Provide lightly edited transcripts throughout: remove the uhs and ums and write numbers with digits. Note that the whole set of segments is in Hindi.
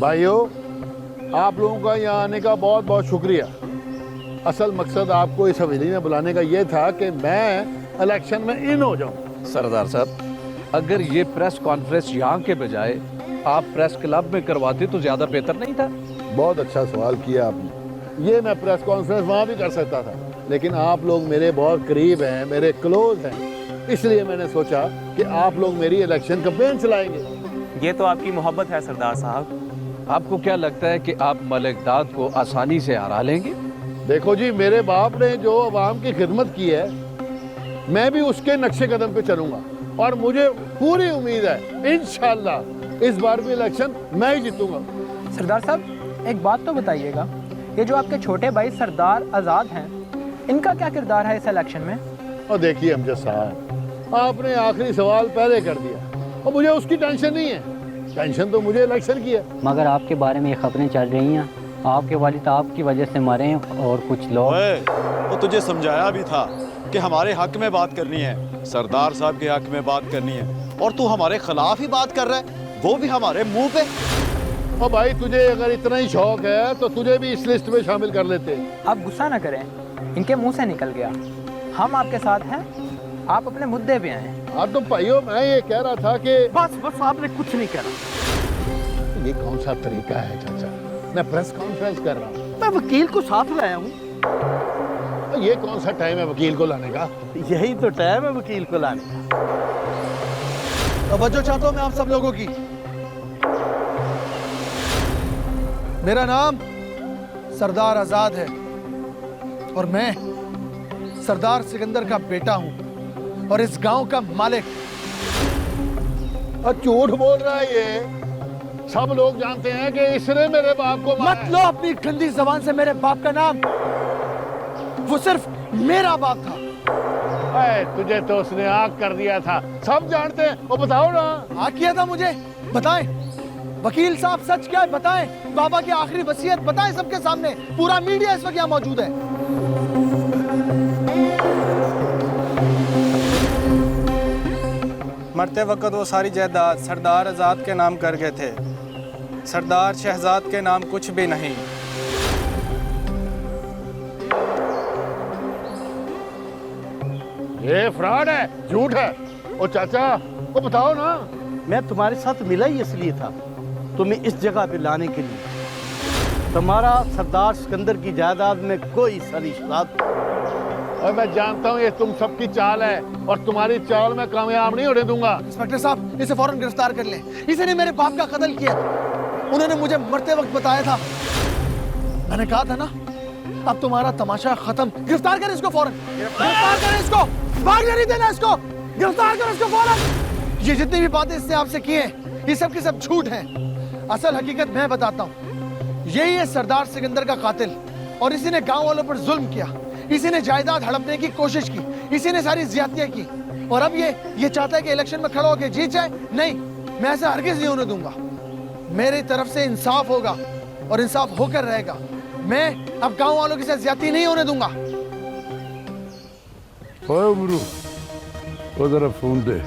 भाइयों, आप लोगों का यहाँ आने का बहुत बहुत शुक्रिया। असल मकसद आपको इस हवेली में बुलाने का ये था कि मैं इलेक्शन में इन हो जाऊँ। सरदार साहब, अगर ये प्रेस कॉन्फ्रेंस यहाँ के बजाय आप प्रेस क्लब में करवाते तो ज्यादा बेहतर नहीं था? बहुत अच्छा सवाल किया आपने। ये मैं प्रेस कॉन्फ्रेंस वहाँ भी कर सकता था, लेकिन आप लोग मेरे बहुत करीब हैं, मेरे क्लोज हैं, इसलिए मैंने सोचा कि आप लोग मेरी इलेक्शन कैंपेन चलाएंगे। ये तो आपकी मोहब्बत है सरदार साहब। आपको क्या लगता है कि आप मलिक दाद को आसानी से हरा लेंगे? देखो जी, मेरे बाप ने जो अवाम की खिदमत की है, मैं भी उसके नक्शे कदम पे चलूंगा और मुझे पूरी उम्मीद है इंशाअल्लाह इस बार भी इलेक्शन मैं ही जीतूंगा। सरदार साहब, एक बात तो बताइएगा, ये जो आपके छोटे भाई सरदार आज़ाद हैं, इनका क्या किरदार है इस इलेक्शन में? और देखिए अमजद साहब, आपने आखिरी सवाल पहले कर दिया और मुझे उसकी टेंशन नहीं है, टेंशन तो मुझे इलेक्शन की है। मगर आपके बारे में ये खबरें चल रही हैं, आपके वालिद आपकी वजह से मरे हैं और कुछ लोग। वो तुझे समझाया भी था कि हमारे हक में बात करनी है, सरदार साहब के हक में बात करनी है, और तू हमारे खिलाफ ही बात कर रहा है, वो भी हमारे मुंह पे। और भाई, तुझे अगर इतना ही शौक है तो तुझे भी इस लिस्ट में शामिल कर लेते। आप गुस्सा ना करें, इनके मुंह से निकल गया। हम आपके साथ हैं, आप अपने मुद्दे पे आए। हाँ तो भाइयों, मैं ये कह रहा था कि बस आपने कुछ नहीं करा। ये कौन सा तरीका है चाचा? मैं प्रेस कॉन्फ्रेंस कर रहा हूँ, मैं वकील को साथ लाया हूँ। ये कौन सा टाइम है वकील को लाने का? यही तो टाइम है वकील को लाने का। तवज्जो चाहता हूँ मैं आप सब लोगों की। मेरा नाम सरदार आजाद है और मैं सरदार सिकंदर का बेटा हूं और इस गांव का मालिक। और झूठ बोल रहा है ये, सब लोग जानते हैं कि इसने मेरे बाप को मारा मत लो अपनी गंदी जबान से मेरे बाप का नाम, वो सिर्फ मेरा बाप था। तुझे तो उसने आग कर दिया था, सब जानते हैं। वो बताओ ना। आग किया था मुझे? बताएं वकील साहब, सच क्या है बताएं। बाबा की आखिरी वसीयत बताएं सबके सामने, पूरा मीडिया इस वक्त यहाँ मौजूद है। मरते वक्त वो सारी जायदाद सरदार आज़ाद के नाम कर गए थे, सरदार शहजाद के नाम कुछ भी नहीं। ये फ्रॉड है, झूठ है। ओ चाचा, वो बताओ ना। मैं तुम्हारे साथ मिला ही इसलिए था, तुम्हें इस जगह पे लाने के लिए। तुम्हारा सरदार सिकंदर की जायदाद में कोई सरिश्ता। और मैं जानता हूँ ये तुम सबकी चाल है और तुम्हारी चाल में कामयाब नहीं होने दूंगा। इंस्पेक्टर साहब, इसे फौरन गिरफ्तार कर लें। इसने मेरे बाप का कत्ल किया, उन्होंने मुझे मरते वक्त बताया था। मैंने कहा था ना, अब तुम्हारा तमाशा खत्म। गिरफ्तार करें इसको फौरन, गिरफ्तार करें इसको, भागने नहीं देना इसको, गिरफ्तार करो इसको फौरन। ये जितनी भी बातें इसने आपसे की हैं, ये सब की सब झूठ हैं। असल हकीकत मैं बताता हूँ, यही है सरदार सिकंदर का कातिल और इसी ने गांव वालों पर जुल्म किया, इसी ने जायदाद हड़पने की कोशिश की, इसी ने सारी ज्यादतियां की और अब ये चाहता है कि इलेक्शन में खड़ा होकर जीत जाए। नहीं, मैं ऐसा हरगिज नहीं होने दूंगा। मेरी तरफ से इंसाफ होगा और इंसाफ होकर रहेगा। मैं अब गांव वालों के साथ ज्यादती नहीं होने दूंगा। ओए गुरु, वो जरा फोन दे।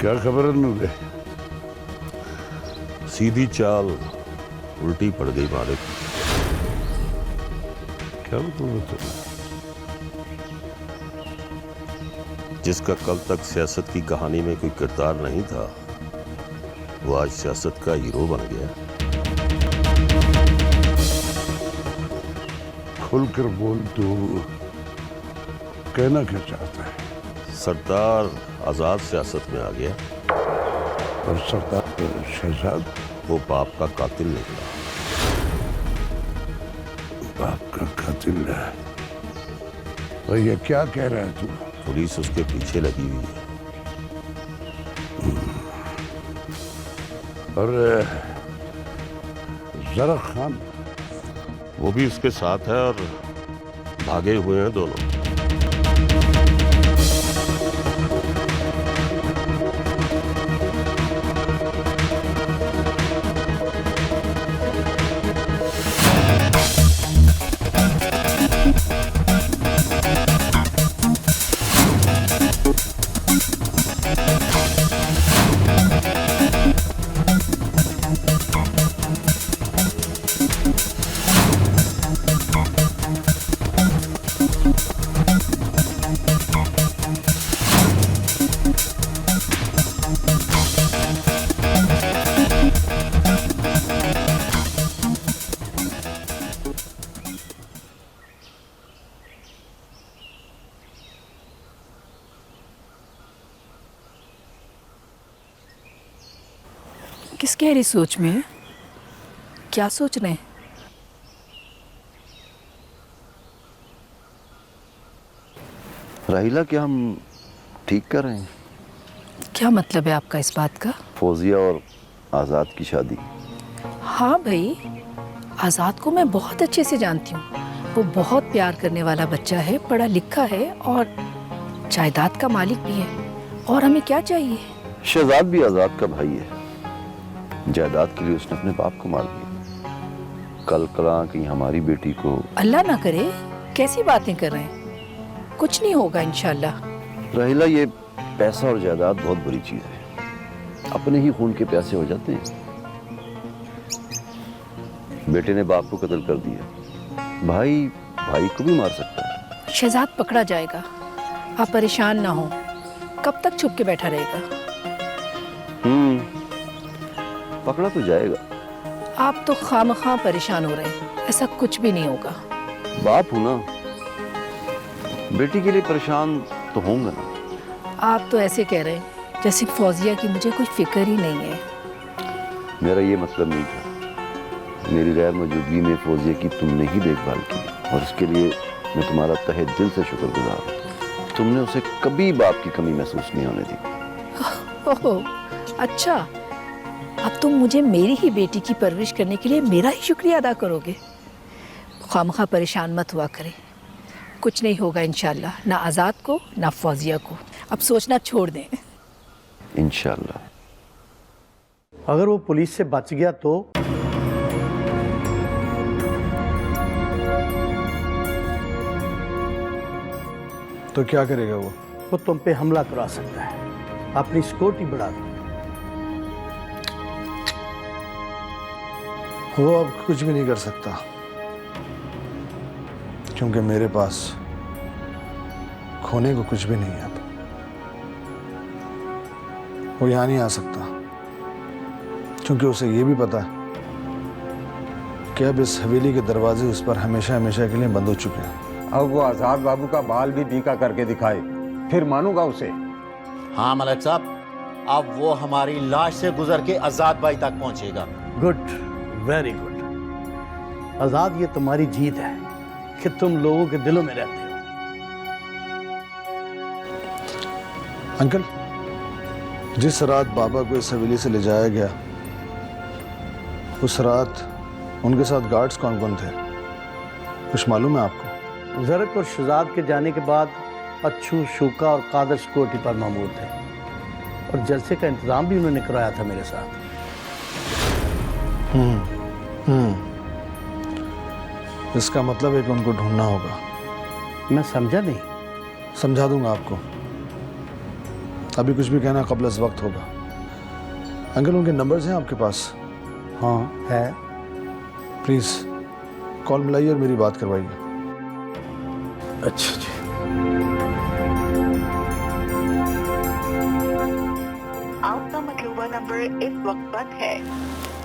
क्या खबर है नूरे? सीधी चाल उल्टी पड़ गई मालिक। क्या मतलब है? जिसका कल तक सियासत की कहानी में कोई किरदार नहीं था, वो आज सियासत का हीरो बन गया। खुलकर बोल, तू कहना क्या चाहता है? सरदार आजाद सियासत में आ गया और सरदार शहजाद वो बाप का कातिल निकला। बाप का कातिल है? और ये क्या कह रहा है तू? पुलिस उसके पीछे लगी हुई है। और जरा खान? वो भी उसके साथ है और भागे हुए हैं दोनों। किस गहरी सोच में है? क्या सोच रहे हैं? राहिला, क्या हम ठीक कर रहे हैं? क्या मतलब है आपका इस बात का? फौजिया और आज़ाद की शादी। हाँ भाई, आज़ाद को मैं बहुत अच्छे से जानती हूँ। वो बहुत प्यार करने वाला बच्चा है, पढ़ा लिखा है और जायदाद का मालिक भी है। और हमें क्या चाहिए? शहजाद भी आज़ाद का भाई है। जायदाद के लिए उसने अपने बाप को मार दिया। कल कला कहीं हमारी बेटी को। अल्लाह ना करे, कैसी बातें कर रहे हैं? कुछ नहीं होगा इंशाल्लाह। राहिला, ये पैसा और जायदाद बहुत बुरी चीज है। अपने ही खून के प्यासे हो जाते हैं। बेटे ने बाप को कत्ल कर दिया, भाई भाई को भी मार सकता है। शहजाद पकड़ा जाएगा, आप परेशान ना हो। कब तक छुप के बैठा रहेगा? पकड़ा तो जाएगा। आप तो खामखा परेशान हो रहे हैं, ऐसा कुछ भी नहीं होगा। बाप हूं ना, बेटी के लिए परेशान तो होंगे ना। आप तो ऐसे कह रहे हैं जैसे फौजिया की मुझे कोई फिक्र ही नहीं है। मेरा ये मतलब नहीं था। मेरी गैर मौजूदगी में फौजिया की तुमने ही देखभाल की और इसके लिए मैं तुम्हारा तहे दिल से शुक्रगुजार हूँ। तुमने उसे कभी बाप की कमी महसूस नहीं होने दी। ओह अच्छा, अब तुम मुझे मेरी ही बेटी की परवरिश करने के लिए मेरा ही शुक्रिया अदा करोगे? खामखा परेशान मत हुआ करें, कुछ नहीं होगा इंशाल्लाह, ना आज़ाद को ना फौजिया को। अब सोचना छोड़ दें। इंशाल्लाह। अगर वो पुलिस से बच गया तो? तो क्या करेगा वो? वो तुम पे हमला करा सकता है, अपनी सिक्योरिटी बढ़ा दो। वो अब कुछ भी नहीं कर सकता, क्योंकि मेरे पास खोने को कुछ भी नहीं है। अब वो यहाँ नहीं आ सकता, क्योंकि उसे ये भी पता है कि अब इस हवेली के दरवाजे उस पर हमेशा हमेशा के लिए बंद हो चुके हैं। अब वो आजाद बाबू का बाल भी बीका करके दिखाए, फिर मानूंगा उसे। हाँ मलिक साहब, अब वो हमारी लाश से गुजर के आजाद भाई तक पहुंचेगा। Good, very good. आजाद, ये तुम्हारी जीत है कि तुम लोगों के दिलों में रहते हो। अंकल, जिस रात बाबा को इस हवेली से ले जाया गया, उस रात उनके साथ गार्ड्स कौन कौन थे, कुछ मालूम है आपको? जरक और शहजाद के जाने के बाद अच्छू, शूका और कादर सिक्योरिटी पर मामूर थे और जलसे का इंतजाम भी उन्होंने कराया था मेरे साथ। इसका मतलब है कि उनको ढूंढना होगा। मैं समझा नहीं। समझा दूंगा आपको, अभी कुछ भी कहना कब्ल अज़ वक्त होगा। अंकल, उनके नंबर्स हैं आपके पास? हाँ है। प्लीज़ कॉल मिलाइए और मेरी बात करवाइए। अच्छा जी। आपका मतलूबा नंबर इस वक्त बंद है।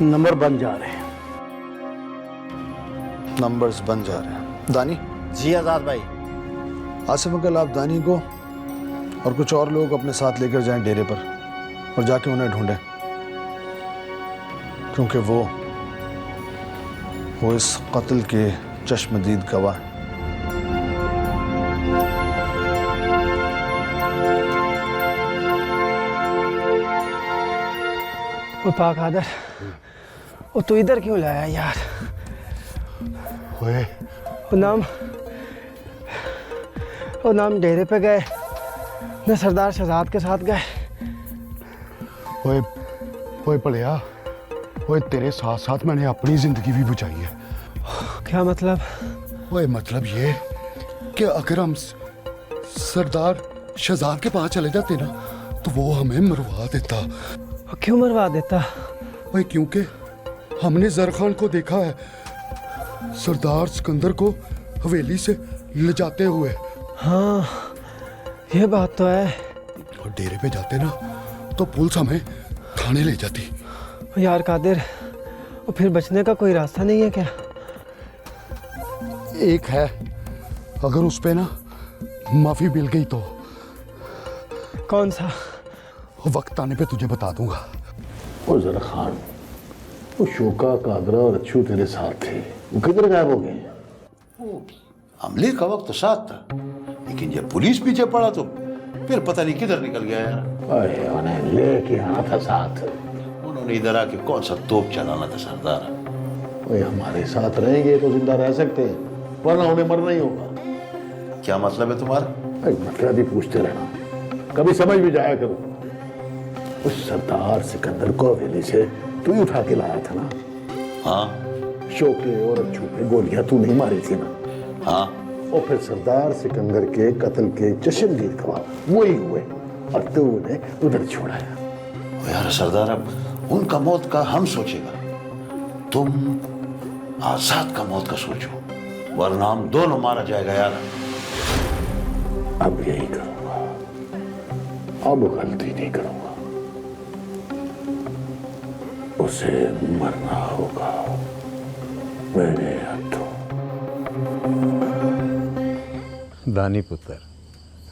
नंबर बन जा रहे हैं। नंबर्स बन जा रहे हैं। दानी? जी आजाद भाई। आसिफ अंकल, आप दानी को और कुछ और लोग अपने साथ लेकर जाएं डेरे पर और जाके उन्हें ढूंढें, क्योंकि वो इस कत्ल के चश्मदीद गवाह हैं। वो पाक आदर, वो तू इधर क्यों लाया यार? वो नाम डेरे पे गए न सरदार शहजाद के साथ गए। ओए पड़िया, ओए तेरे साथ साथ मैंने अपनी जिंदगी भी बचाई है। क्या मतलब? ओए मतलब ये कि अगर हम सरदार शहजाद के पास चले जाते ना, तो वो हमें मरवा देता। क्यों मरवा देता? ओए क्योंकि हमने जर खान को देखा है सरदार सिकंदर को हवेली से ले जाते हुए। हाँ, ये बात तो है। और डेरे पे जाते ना तो पुलिस हमें थाने ले जाती। यार कादिर, और फिर बचने का कोई रास्ता नहीं है क्या? एक है, अगर उस पे ना माफी मिल गई तो। कौन सा? वक्त आने पे तुझे बता दूंगा। और जरा खान वो शोका, कादरा और अच्छू तेरे साथ थे, वो किधर गायब हो गए? हमले का वक्त तो साथ था, लेकिन जब पुलिस पीछे पड़ा तो फिर पता नहीं किधर निकल गया यार। अरे उन्हें लेके आना था साथ। उन्होंने इधर आके कौन सा तोप चलाना था सरदार। वो हमारे साथ रहेंगे तो जिंदा रह सकते हैं, वरना उन्हें मरना ही होगा। क्या मतलब है तुम्हारा? मतलब ही पूछते रहना, कभी समझ भी जाया करो। उस सरदार सिकंदर को हवेली से तू ही उठा के लाया था ना? हाँ। शोके और अच्छू पे गोलियां तू नहीं मारी थी ना? हाँ। और फिर सरदार सिकंदर के कत्ल के चश्मदीद गवाह वही हुए और तू उन्हें उधर छोड़ाया। यार सरदार, अब उनका मौत का हम सोचेगा, तुम आजाद का मौत का सोचो, वरना हम दोनों मारा जाएगा यार। अब यही करूंगा, अब गलती नहीं करूंगा। उसे मरना होगा मेरे हाथों। दानी पुत्र,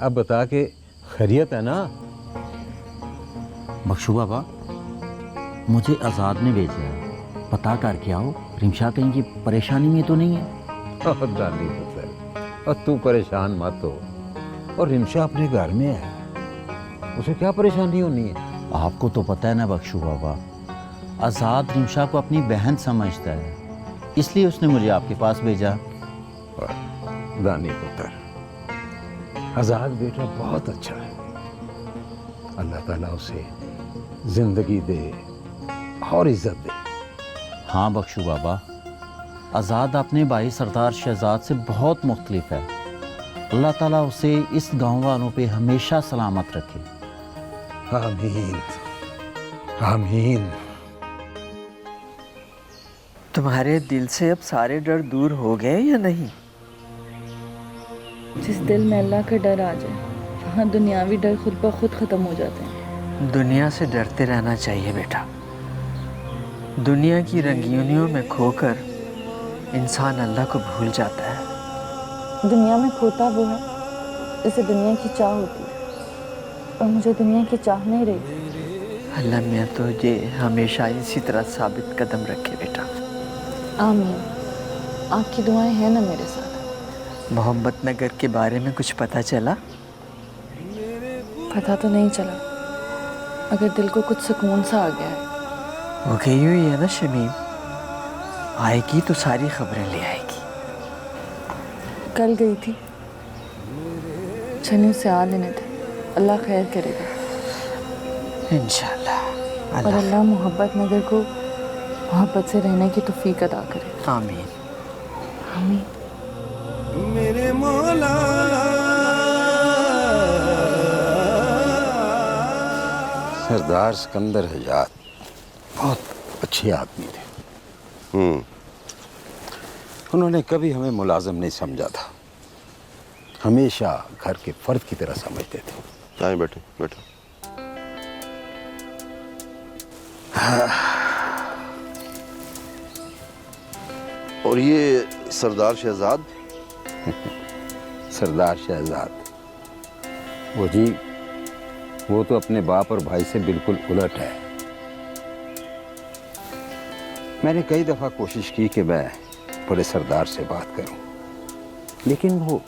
अब बता के खैरियत है ना? बख्शू बाबा, मुझे आज़ाद ने भेजा, पता करके आओ रिमशा कहीं की परेशानी में तो नहीं है। दानी पुत्र, और तू परेशान मत हो, और रिमशा अपने घर में है, उसे क्या परेशानी होनी है? आपको तो पता है ना बख्शू बाबा, आज़ाद रिमशा को अपनी बहन समझता है, इसलिए उसने मुझे आपके पास भेजा। दानी पुत्र, आज़ाद बेटा बहुत अच्छा है, अल्लाह ताला उसे जिंदगी दे और इज्जत दे। हाँ बख्शू बाबा, आज़ाद अपने भाई सरदार शहजाद से बहुत मुख्तलिफ है। अल्लाह ताला उसे इस गांव वालों पे हमेशा सलामत रखे। आमीन आमीन। तुम्हारे दिल से अब सारे डर दूर हो गए या नहीं? जिस दिल में अल्लाह का डर आ जाए, वहाँ दुनियावी डर खुद ब खुद ख़त्म हो जाते हैं। दुनिया से डरते रहना चाहिए बेटा। दुनिया की रंगीनियों में खोकर इंसान अल्लाह को भूल जाता है। दुनिया में खोता वो है जिसे दुनिया की चाह होती है, और मुझे दुनिया की चाह नहीं रही। अल्लाह मियाँ तुझे हमेशा इसी तरह साबित कदम रखे बेटा। आमीन। आपकी दुआएं हैं ना मेरे साथ? मोहम्मद नगर के बारे में कुछ पता चला? पता तो नहीं चला, मगर दिल को कुछ सुकून सा आ गया है। वो गई हुई है ना शमीम, आएगी तो सारी खबरें ले आएगी। कल गई थी, छन्नी से आ लेने थे, अल्लाह खैर करेगा इंशाल्लाह। और अल्लाह मोहब्बत नगर को मोहब्बत से रहने की तौफीक अदा करे। आमीन आमीन। मेरे मौला सरदार सिकंदर हयात बहुत अच्छे आदमी थे। उन्होंने कभी हमें मुलाजिम नहीं समझा था, हमेशा घर के फर्द की तरह समझते थे। आए बैठो बैठो। और ये सरदार शहजाद? सरदार शहजाद, वो जी, वो तो अपने बाप और भाई से बिल्कुल उलट है। मैंने कई दफ़ा कोशिश की कि मैं बड़े सरदार से बात करूं, लेकिन वो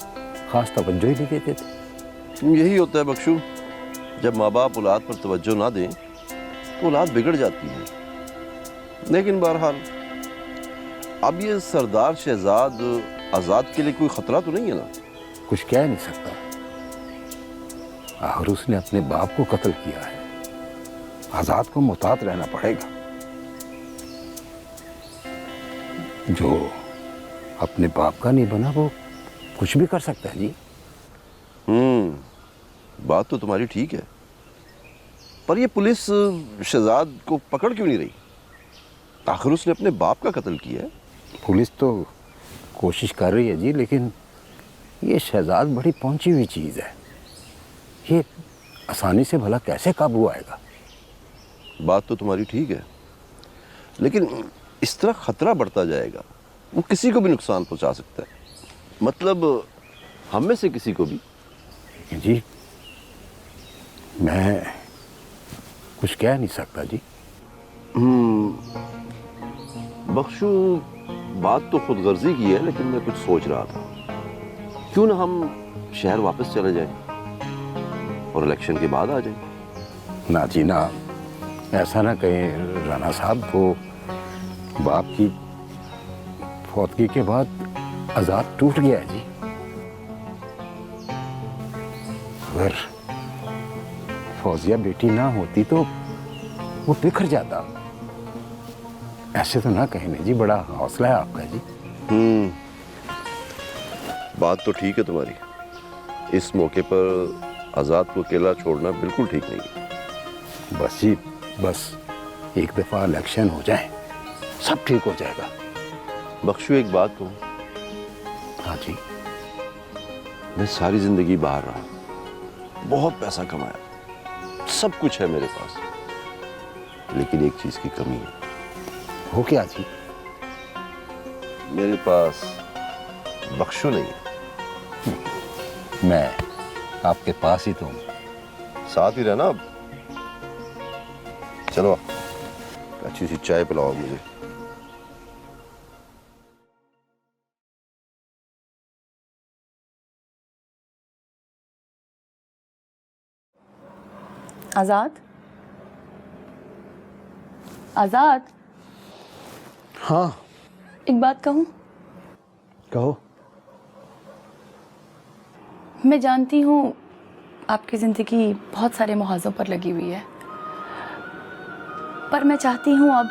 खास तवज्जो ही नहीं देते थे। यही होता है बख्शू, जब माँ बाप औलाद पर तवज्जो ना दें तो औलाद बिगड़ जाती है। लेकिन बहरहाल अब ये सरदार शहजाद आज़ाद के लिए कोई ख़तरा तो नहीं है ना? कुछ कह नहीं सकता, और उसने अपने बाप को कत्ल किया है, आज़ाद को मुहतात रहना पड़ेगा। जो अपने बाप का नहीं बना वो कुछ भी कर सकता है जी। बात तो तुम्हारी ठीक है, पर ये पुलिस शहजाद को पकड़ क्यों नहीं रही? आखिर उसने अपने बाप का कत्ल किया है। पुलिस तो कोशिश कर रही है जी, लेकिन ये शहजाद बड़ी पहुंची हुई चीज़ है, ये आसानी से भला कैसे काबू आएगा? बात तो तुम्हारी ठीक है, लेकिन इस तरह खतरा बढ़ता जाएगा, वो किसी को भी नुकसान पहुंचा सकता है, मतलब हम में से किसी को भी। जी मैं कुछ कह नहीं सकता जी। बख्शू, बात तो खुद गर्जी की है, लेकिन मैं कुछ सोच रहा था, क्यों ना हम शहर वापस चले जाएं और इलेक्शन के बाद आ जाएं। ना जी ना, ऐसा ना कहें राना साहब। वो बाप की फौतगी के बाद आज़ाद टूट गया है जी। अगर फौजिया बेटी ना होती तो वो बिखर जाता। ऐसे तो ना कहें जी, बड़ा हौसला है आपका जी। बात तो ठीक है तुम्हारी। इस मौके पर आज़ाद को अकेला छोड़ना बिल्कुल ठीक नहीं है। बस जी, बस एक दफ़ा इलेक्शन हो जाए, सब ठीक हो जाएगा। बख्शू, एक बात कहूँ? हाँ जी। मैं सारी जिंदगी बाहर रहा, बहुत पैसा कमाया, सब कुछ है मेरे पास, लेकिन एक चीज की कमी है। वो क्या जी? मेरे पास बख्शू नहीं है। मैं आपके पास ही तो हूँ। साथ ही रहना। अब चलो, अच्छी सी चाय पिलाओ मुझे। आज़ाद, आज़ाद। हाँ। एक बात कहूँ? कहो। मैं जानती हूँ आपकी ज़िंदगी बहुत सारे मुहाज़ों पर लगी हुई है, पर मैं चाहती हूँ अब।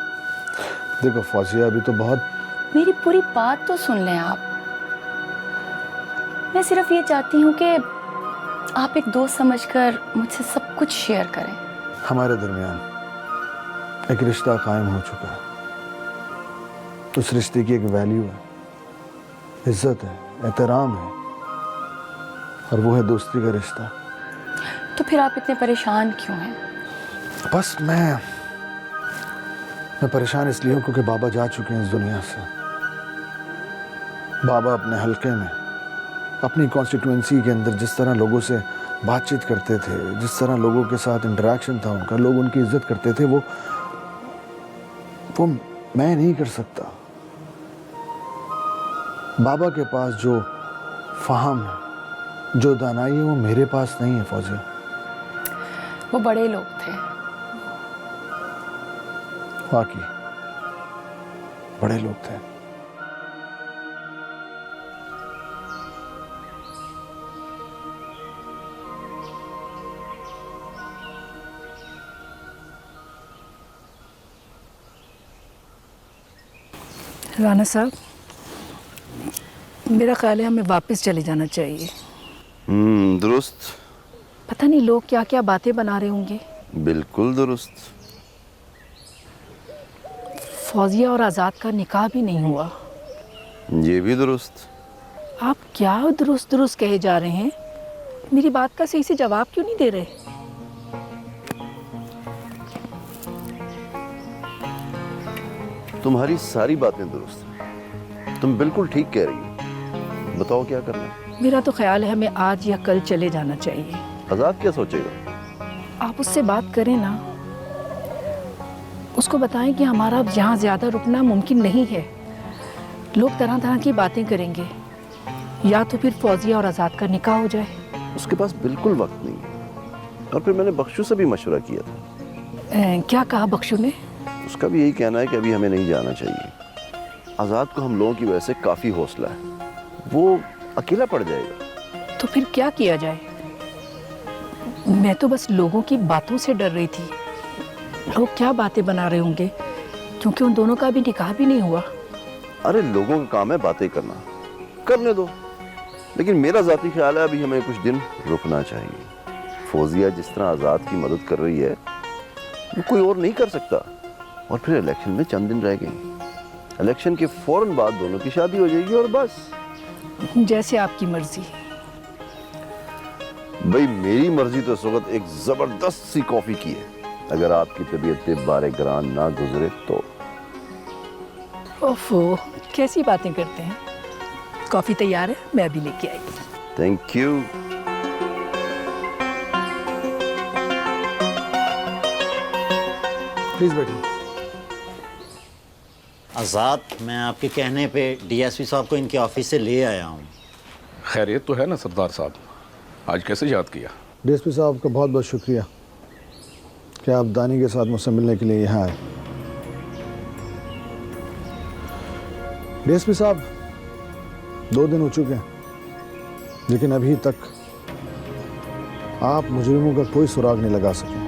देखो फौजिया, अभी तो बहुत। मेरी पूरी बात तो सुन लें आप। मैं सिर्फ ये चाहती हूँ कि आप एक दोस्त समझकर मुझसे सब कुछ शेयर करें। हमारे दरमियान एक रिश्ता कायम हो चुका है। उस रिश्ते की एक वैल्यू है, इज्जत है, एहतराम है, और वो है दोस्ती का रिश्ता। तो फिर आप इतने परेशान क्यों हैं? बस मैं परेशान इसलिए हूँ क्योंकि बाबा जा चुके हैं इस दुनिया से। बाबा अपने हल्के में, अपनी कॉन्स्टिट्यूएंसी के अंदर जिस तरह लोगों से बातचीत करते थे, जिस तरह लोगों के साथ इंटरेक्शन था उनका, लोग उनकी इज्जत करते थे, वो मैं नहीं कर सकता। बाबा के पास जो फ़हम है, जो दानाई है, वो मेरे पास नहीं है फौजिया। वो बड़े लोग थे। वाकई बड़े लोग थे। राना साहब, मेरा ख्याल है हमें वापस चले जाना चाहिए। दुरुस्त। पता नहीं लोग क्या क्या बातें बना रहे होंगे। बिल्कुल दुरुस्त। फौजिया और आज़ाद का निकाह भी नहीं हुआ। ये भी दुरुस्त। आप क्या दुरुस्त दुरुस्त कहे जा रहे हैं? मेरी बात का सही से जवाब क्यों नहीं दे रहे? तुम्हारी सारी बातें दुरुस्त हैं। तुम बिल्कुल ठीक कह रही हो। बताओ क्या करना है? मेरा तो ख्याल है हमें आज या कल चले जाना चाहिए। आज़ाद क्या सोचेगा? आप उससे बात करें ना, उसको बताएं कि हमारा अब यहाँ ज़्यादा रुकना मुमकिन नहीं है। लोग तरह तरह की बातें करेंगे, या तो फिर फौजिया और आज़ाद का निकाह हो जाए। उसके पास बिल्कुल वक्त नहीं है। और फिर मैंने बख्शू से भी मशवरा किया था। क्या कहा बख्शू ने? उसका भी यही कहना है कि अभी हमें नहीं जाना चाहिए। आज़ाद को हम लोगों की वजह से काफ़ी हौसला है, वो अकेला पड़ जाएगा। तो फिर क्या किया जाए? मैं तो बस लोगों की बातों से डर रही थी। लोग क्या बातें बना रहे होंगे, क्योंकि उन दोनों का भी निकाह भी नहीं हुआ। अरे लोगों का काम है बातें करना, करने दो। लेकिन मेरा ज़ाती ख्याल है अभी हमें कुछ दिन रुकना चाहिए। फौजिया जिस तरह आज़ाद की मदद कर रही है, वो कोई और नहीं कर सकता। और फिर इलेक्शन में चंद दिन रह गए। इलेक्शन के फौरन बाद दोनों की शादी हो जाएगी और बस। जैसे आपकी मर्जी। भाई मेरी मर्जी तो इस वक्त एक जबरदस्त सी कॉफी की है। अगर आपकी तबीयत बारे ग्रान ना गुजरे तो। ओफो, कैसी बातें करते हैं। कॉफी तैयार है, मैं अभी लेके आई। Thank you. प्लीज बैठिए। आज़ाद, मैं आपके कहने पे डीएसपी साहब को इनके ऑफिस से ले आया हूँ। खैरियत तो है ना सरदार साहब? आज कैसे याद किया? डीएसपी साहब का बहुत बहुत शुक्रिया कि आप दानी के साथ मुझसे मिलने के लिए यहाँ आए। डीएसपी साहब, 2 दिन हो चुके हैं, लेकिन अभी तक आप मुजरिमों का कोई सुराग नहीं लगा सके।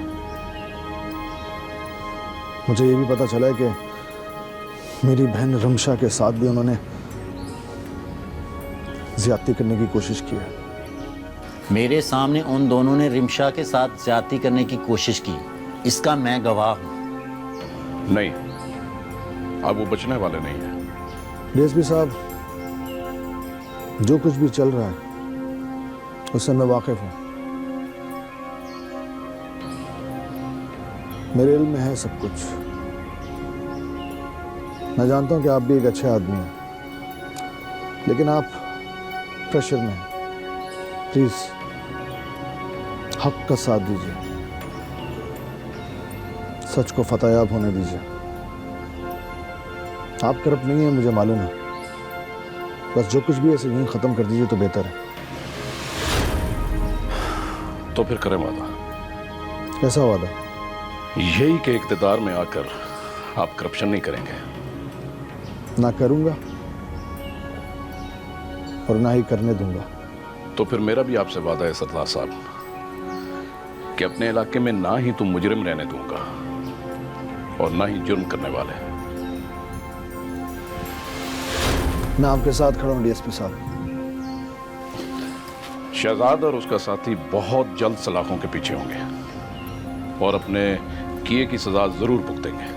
मुझे ये भी पता चला है कि मेरी बहन रमशा के साथ भी उन्होंने ज्यादती करने की कोशिश की है। मेरे सामने उन दोनों ने रिमशा के साथ ज्यादती करने की कोशिश की, इसका मैं गवाह हूँ। नहीं, अब वो बचने वाले नहीं है। डीएसपी साहब, जो कुछ भी चल रहा है उससे मैं वाकिफ हूँ। मेरे इल्म में है सब कुछ। मैं जानता हूँ कि आप भी एक अच्छे आदमी हैं, लेकिन आप प्रेशर में हैं। प्लीज हक का साथ दीजिए, सच को फतेयाब होने दीजिए। आप करप्ट नहीं है, मुझे मालूम है, बस जो कुछ भी ऐसे यहीं खत्म कर दीजिए तो बेहतर है। तो फिर करें वादा। कैसा वादा? यही कि इक़्तिदार में आकर आप करप्शन नहीं करेंगे। ना करूंगा और ना ही करने दूंगा। तो फिर मेरा भी आपसे वादा है सरदार साहब कि अपने इलाके में ना ही तुम मुजरिम रहने दूंगा और ना ही जुर्म करने वाले। मैं आपके साथ खड़ा हूं डीएसपी साहब। शहजाद और उसका साथी बहुत जल्द सलाखों के पीछे होंगे और अपने किए की सजा जरूर भुगतेंगे।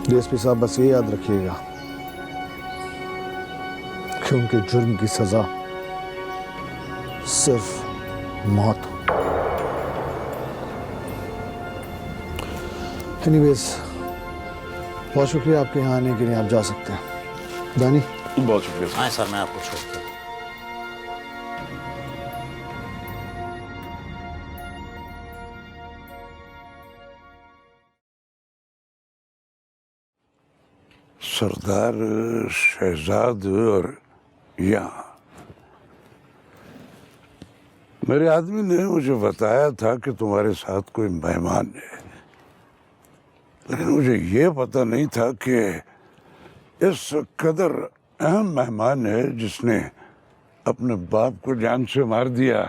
डीएसपी साहब, बस ये याद रखिएगा कि उनके जुर्म की सजा सिर्फ मौत। एनीवेज, बहुत शुक्रिया आपके यहाँ आने के लिए। आप जा सकते हैं। दानी, बहुत शुक्रिया। हाँ सर, मैं आपको छोड़ता हूँ। सरदार शहजाद और यहाँ मेरे आदमी ने मुझे बताया था कि तुम्हारे साथ कोई मेहमान है, लेकिन मुझे ये पता नहीं था कि इस कदर अहम मेहमान है जिसने अपने बाप को जान से मार दिया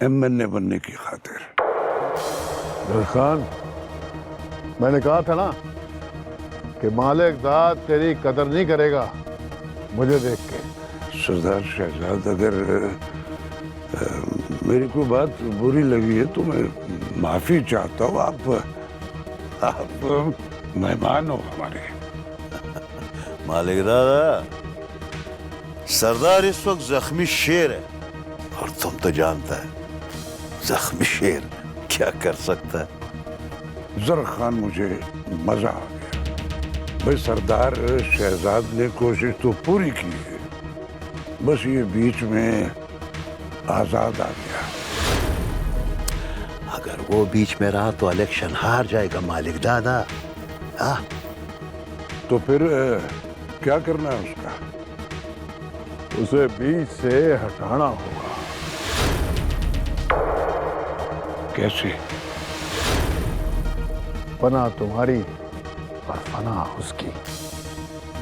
एमएनए बनने की खातिर। खान, मैंने कहा था ना कि मालिक दाद तेरी कदर नहीं करेगा मुझे देख के। सरदार शहजाद, अगर मेरी कोई बात बुरी लगी है तो मैं माफी चाहता हूँ। आप मेहमान हो हमारे। मालिक दादा, सरदार इस वक्त जख्मी शेर है और तुम तो जानता है जख्मी शेर क्या कर सकता है। जरा खान, मुझे मजा आ गया। भाई, सरदार शहजाद ने कोशिश तो पूरी की है, बस ये बीच में आजाद आ गया। अगर वो बीच में रहा तो इलेक्शन हार जाएगा मालिक दादा। तो फिर क्या करना है उसका? उसे बीच से हटाना होगा। कैसे? पना तुम्हारी और फना उसकी।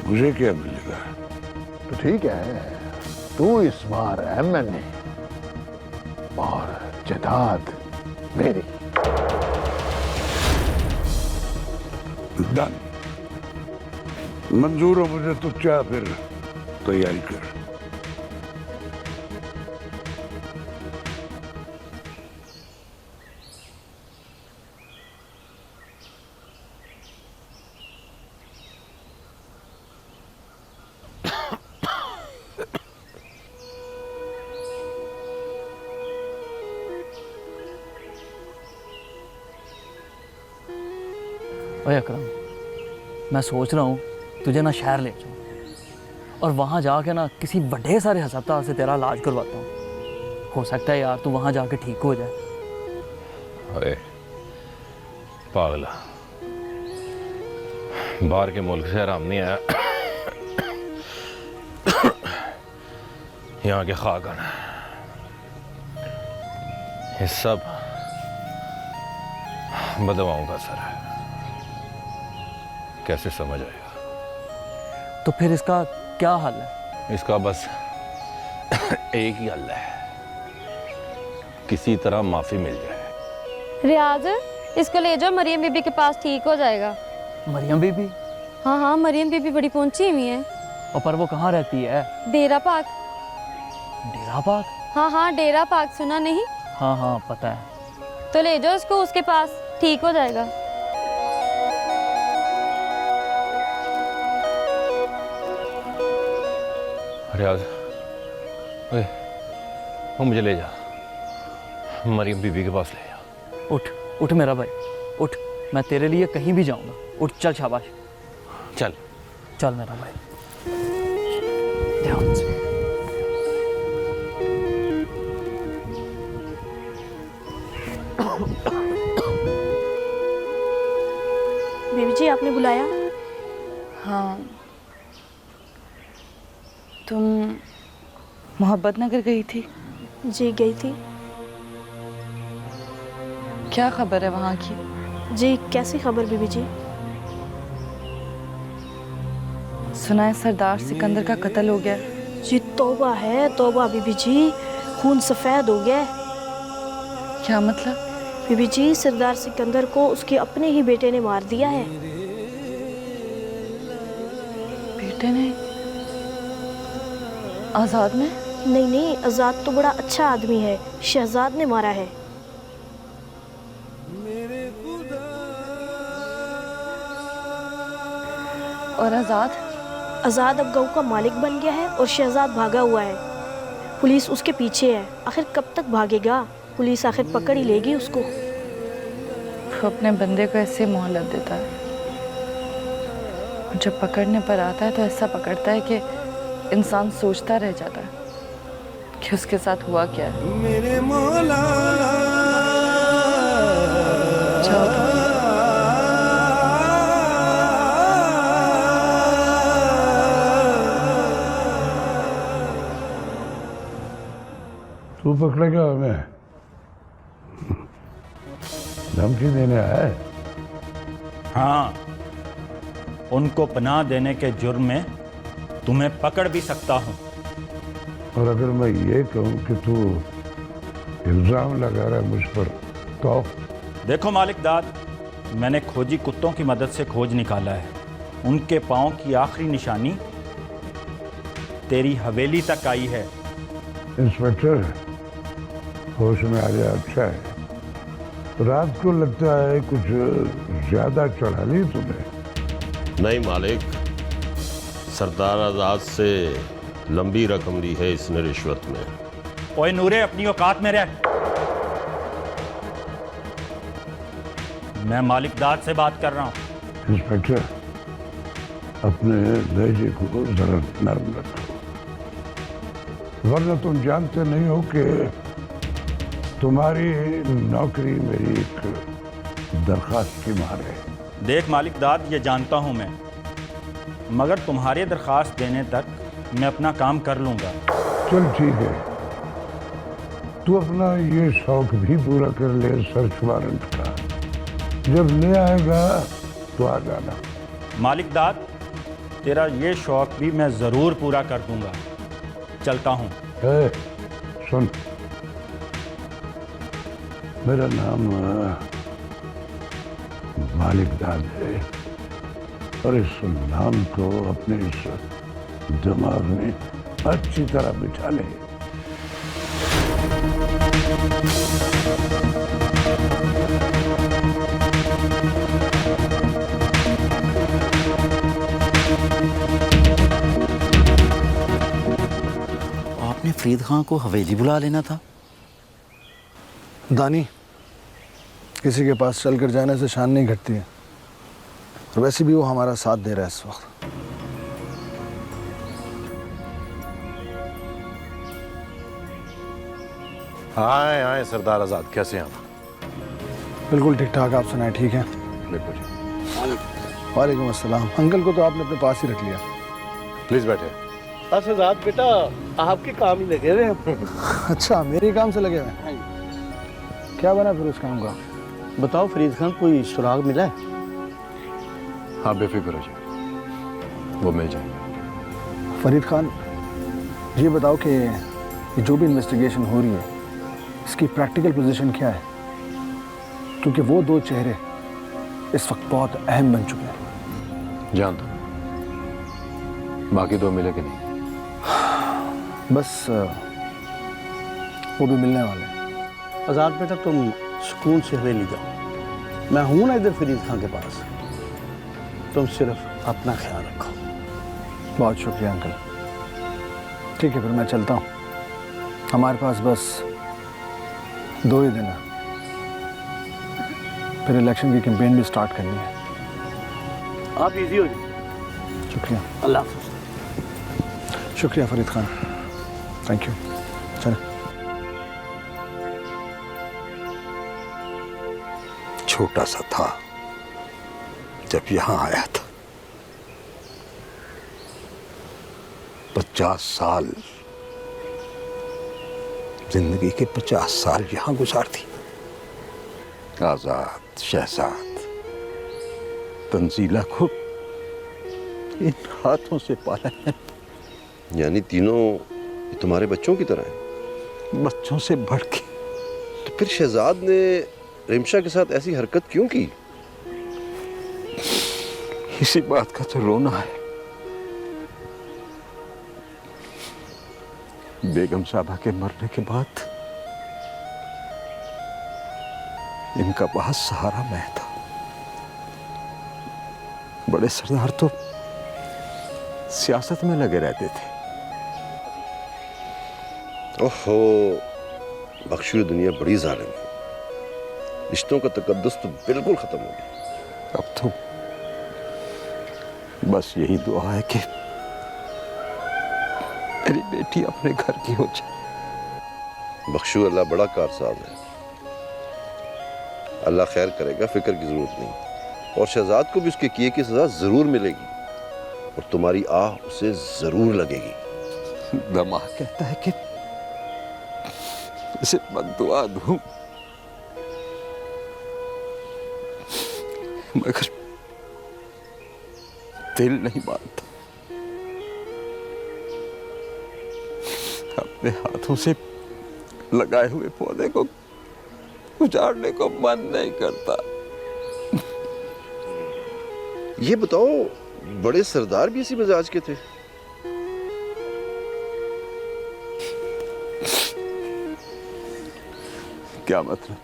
मुझे क्या मिलेगा? तो ठीक है, तू इस बार एमएनए और जदाद मेरी। डन, मंजूर हो मुझे। तो क्या फिर तैयारी कर। ओए अकरम, मैं सोच रहा हूँ तुझे ना शहर ले जाऊँ और वहाँ जाके ना किसी बड़े सारे हस्पताल से तेरा इलाज करवाता हूँ। हो सकता है यार तू वहाँ जाके ठीक हो जाए। अरे पागला, बाहर के मुल्क से आराम नहीं आया, यहाँ के खाक आना, ये सब बदवाओं का असर है। कैसे समझ आएगा? तो फिर इसका क्या हल है? इसका बस एक ही हल है, किसी तरह माफी मिल जाए। रियाज, इसको ले जाओ मरियम बीबी के पास, ठीक हो जाएगा। मरियम बीबी? हाँ हाँ, मरियम बीबी बड़ी पहुंची हुई है। और पर वो कहाँ रहती है? डेरा पाक। डेरा पाक? हाँ हाँ, डेरा पाक, सुना नहीं? हाँ हाँ पता है। तो ले जाओ उसको उसके पास, ठीक हो जाएगा। रियाज, ओए, वो मुझे ले जा, मरियम बीबी के पास ले जा। उठ उठ मेरा भाई, उठ, मैं तेरे लिए कहीं भी जाऊंगा। उठ, चल शाबाश, चल चल मेरा भाई, ध्यान से। बीबी जी, आपने बुलाया? हाँ, तुम मोहब्बत नगर गई थी? जी गई थी। क्या खबर है वहाँ की? जी कैसी खबर बीबी जी? सुना है सरदार सिकंदर का कत्ल हो गया। जी तौबा है तौबा बीबी जी, खून सफ़ेद हो गया। क्या मतलब? बीबी जी, सरदार सिकंदर को उसके अपने ही बेटे ने मार दिया है। बेटे ने? आज़ाद ने? नहीं नहीं, आज़ाद तो बड़ा अच्छा आदमी है, शहजाद ने मारा है। और आज़ाद? आज़ाद अब गाँव का मालिक बन गया है और शहजाद भागा हुआ है। पुलिस उसके पीछे है। आखिर कब तक भागेगा? पुलिस आखिर पकड़ ही लेगी उसको। वो अपने बंदे को ऐसे मोहलत देता है, जब पकड़ने पर आता है तो ऐसा पकड़ता है कि इंसान सोचता रह जाता है कि उसके साथ हुआ क्या है। मेरे मौला तू पकड़ेगा हमें? धमकी देने आया है? हाँ, उनको पनाह देने के जुर्म में तुम्हें पकड़ भी सकता हूँ। और अगर मैं ये कहूँ कि तू इल्जाम लगा रहा है मुझ पर तो? देखो मालिक दाद, मैंने खोजी कुत्तों की मदद से खोज निकाला है। उनके पाँव की आखिरी निशानी तेरी हवेली तक आई है। इंस्पेक्टर, होश में आ जाए अच्छा है। रात को लगता है कुछ ज्यादा चढ़ा ली तुमने। नहीं मालिक, सरदार आजाद से लंबी रकम ली है इसने रिश्वत में। ओए नूरे, अपनी औकात में रह। मैं मालिक दाद से बात कर रहा हूँ। इंस्पेक्टर, अपने लहजे को जरा नरम रखो, वरना तुम जानते नहीं हो कि तुम्हारी नौकरी मेरी एक दरखास्त की मार है। देख मालिक दाद, ये जानता हूँ मैं, मगर तुम्हारी दरखास्त देने तक मैं अपना काम कर लूँगा। चल ठीक है, तू अपना ये शौक भी पूरा कर ले सर्च वारंट का। जब ले आएगा तो आ जाना। मालिक दाद, तेरा ये शौक भी मैं ज़रूर पूरा कर दूँगा। चलता हूँ। सुन, मेरा नाम मालिक दाद है और इस नाम को अपने इस दिमाग में अच्छी तरह बिठा ले। आपने फरीद खां को हवेली बुला लेना था। दानी, किसी के पास चलकर जाने से शान नहीं घटती है, और वैसे भी वो हमारा साथ दे रहा है इस वक्त। आए आए सरदार आजाद, कैसे हैं आप? बिल्कुल ठीक ठाक, आप सुनाए? ठीक है। बिल्कुल। वालेकुम अस्सलाम। अंकल को तो आपने अपने पास ही रख लिया। प्लीज बैठे। शहजाद बेटा आपके काम ही लगे हुए हैं। अच्छा, मेरे काम से लगे हुए हैं। क्या बना फिर उस काम का? बताओ फरीद खान, कोई सुराग मिला है? हाँ बेफिक्र हो जाए, वो मिल जाए। फरीद खान, ये बताओ कि ये जो भी इन्वेस्टिगेशन हो रही है इसकी प्रैक्टिकल पोजीशन क्या है? क्योंकि वो दो चेहरे इस वक्त बहुत अहम बन चुके हैं। जान दो, बाकी दो मिले कि नहीं? बस वो भी मिलने वाले हैं। आज़ाद बेटा तुम सुकून से हवेली जाओ, मैं हूं ना इधर फरीद खान के पास। तुम सिर्फ अपना ख्याल रखो। बहुत शुक्रिया अंकल। ठीक है, फिर मैं चलता हूँ। हमारे पास बस 2 ही दिन है, फिर इलेक्शन की कैंपेन भी स्टार्ट करनी है। आप इजी हो जाइए। शुक्रिया। अल्लाह हाफ़िज़। शुक्रिया फरीद खान, थैंक यू। चलो। छोटा सा था जब यहां आया था। 50 साल, जिंदगी के 50 साल यहां गुजार दी। आजाद, शहजाद, तंजीला को इन हाथों से पाला है। यानी तीनों तुम्हारे बच्चों की तरह हैं? बच्चों से बढ़ के। तो फिर शहजाद ने रिमशा के साथ ऐसी हरकत क्यों की? इसी बात का तो रोना है। बेगम साहबा के मरने के बाद इनका बहुत सहारा मैं था। बड़े सरदार तो सियासत में लगे रहते थे। ओहो, बख्शू, दुनिया बड़ी जालिम है। रिश्तों का तकद्दुस तो बिल्कुल खत्म हो गया। अब तो बस यही दुआ है कि मेरी बेटी अपने घर की हो जाए। बख्शू, अल्लाह बड़ा कारसाज है, अल्लाह खैर करेगा, फिक्र की जरूरत नहीं। और शहजाद को भी उसके किए की सजा जरूर मिलेगी और तुम्हारी आह उसे जरूर लगेगी। दमाग कहता है कि इसे बद्दुआ दूं, मगर दिल नहीं मानता। अपने हाथों से लगाए हुए पौधे को उजाड़ने को मन नहीं करता। ये बताओ, बड़े सरदार भी इसी मिजाज के थे? क्या मतलब?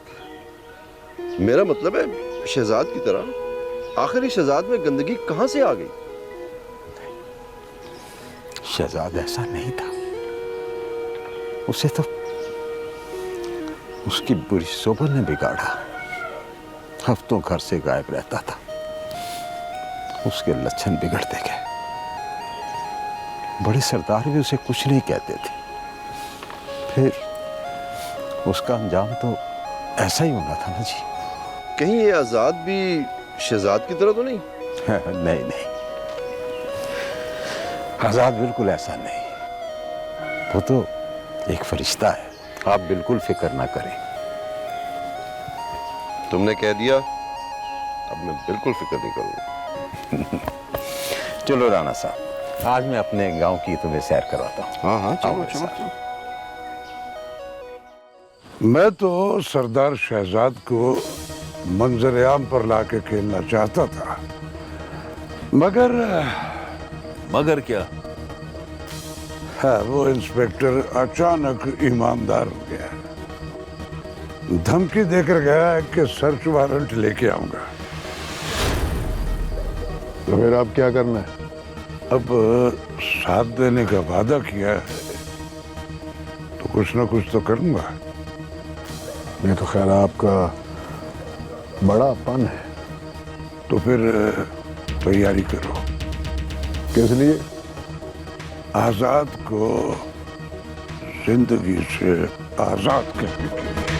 मेरा मतलब है शहजाद की तरह। आखिर इस शहजाद में गंदगी कहां से आ गई? शहजाद ऐसा नहीं था। उसे तो उसकी बुरी सोबत ने बिगाड़ा। हफ्तों घर से गायब रहता था, उसके लक्षण बिगड़ते गए। बड़े सरदार भी उसे कुछ नहीं कहते थे। फिर उसका अंजाम तो ऐसा ही होना था ना जी। कहीं ये आजाद भी शहजाद की तरह तो नहीं? नहीं नहीं, आजाद बिल्कुल ऐसा नहीं। वो तो एक फरिश्ता है। आप बिल्कुल फिक्र ना करें। तुमने कह दिया, अब मैं बिल्कुल फिक्र नहीं करूंगा। चलो राणा साहब, आज मैं अपने गांव की तुम्हें सैर करवाता हूँ। हाँ हाँ, चलो चलो। मैं तो सरदार शहजाद को मंजर आम पर लाके खेलना चाहता था, मगर क्या? हाँ, वो इंस्पेक्टर अचानक ईमानदार हो गया। धमकी देकर गया है कि सर्च वारंट लेके आऊंगा। तो फिर अब क्या करना है? अब साथ देने का वादा किया है, तो कुछ ना कुछ तो करूंगा। ये तो खैर आपका बड़ापन है। तो फिर तैयारी करो। किस लिए? आजाद को जिंदगी से आजाद करने के लिए।